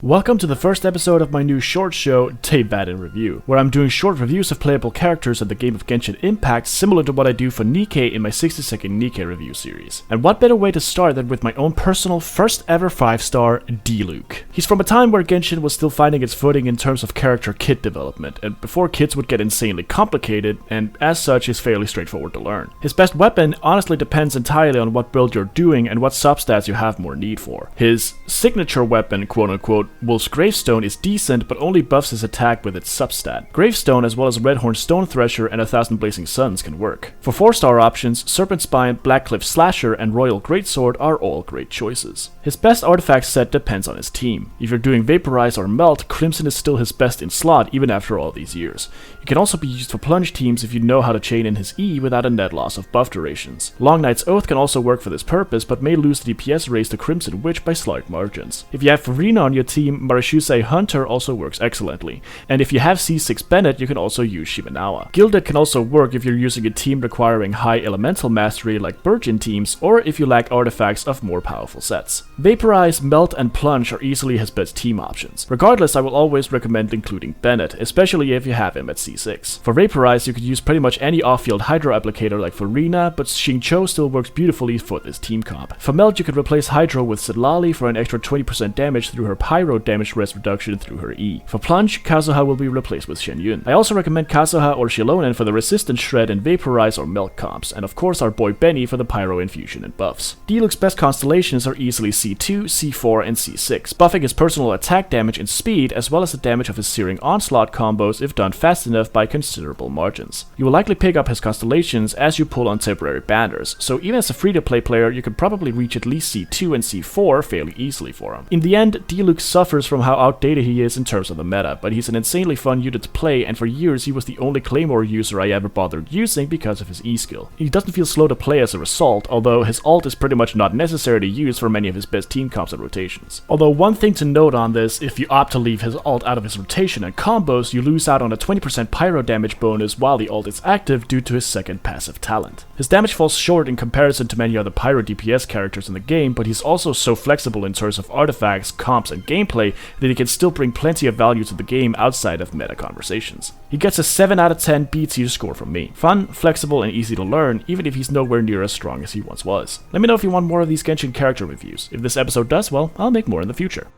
Welcome to the first episode of my new short show, Teyvat in Review, where I'm doing short reviews of playable characters in the game of Genshin Impact, similar to what I do for Nikke in my 60-second Nikke review series. And what better way to start than with my own personal first ever 5-star, Diluc. He's from a time where Genshin was still finding its footing in terms of character kit development, and before kits would get insanely complicated, and as such is fairly straightforward to learn. His best weapon honestly depends entirely on what build you're doing and what substats you have more need for. His signature weapon, quote unquote, Wolf's Gravestone, is decent but only buffs his attack with its substat. Gravestone as well as Redhorn Stone Thresher and 1000 Blazing Suns can work. For 4-star options, Serpent Spine, Blackcliff Slasher and Royal Greatsword are all great choices. His best artifact set depends on his team. If you're doing Vaporize or Melt, Crimson is still his best in slot even after all these years. He can also be used for plunge teams if you know how to chain in his E without a net loss of buff durations. Long Knight's Oath can also work for this purpose but may lose the DPS race to Crimson Witch by slight margins. If you have Farina on your team, Marishusei Hunter also works excellently, and if you have C6 Bennett, you can also use Shimenawa. Gilded can also work if you're using a team requiring high elemental mastery like Virgin teams, or if you lack artifacts of more powerful sets. Vaporize, Melt, and Plunge are easily his best team options. Regardless, I will always recommend including Bennett, especially if you have him at C6. For Vaporize, you could use pretty much any off-field Hydro applicator like Farina, but Xingqiu still works beautifully for this team comp. For Melt, you could replace Hydro with Sitlali for an extra 20% damage through her Pyro damage res reduction through her E. For Plunge, Kazuha will be replaced with Shenyun. I also recommend Kazuha or Shilonen for the Resistance Shred and Vaporize or Melt comps, and of course our boy Benny for the Pyro infusion and buffs. Diluc's best constellations are easily C2, C4, and C6, buffing his personal attack damage and speed, as well as the damage of his Searing Onslaught combos if done fast enough by considerable margins. You will likely pick up his constellations as you pull on temporary banners, so even as a free-to-play player you can probably reach at least C2 and C4 fairly easily for him. In the end, Diluc suffers from how outdated he is in terms of the meta, but he's an insanely fun unit to play, and for years he was the only Claymore user I ever bothered using because of his E skill. He doesn't feel slow to play as a result, although his ult is pretty much not necessary to use for many of his best team comps and rotations. Although one thing to note on this, if you opt to leave his ult out of his rotation and combos, you lose out on a 20% pyro damage bonus while the ult is active due to his second passive talent. His damage falls short in comparison to many other pyro DPS characters in the game, but he's also so flexible in terms of artifacts, comps, and gameplay that he can still bring plenty of value to the game outside of meta conversations. He gets a 7 out of 10 B-tier score from me. Fun, flexible, and easy to learn, even if he's nowhere near as strong as he once was. Let me know if you want more of these Genshin character reviews. If this episode does, well, I'll make more in the future.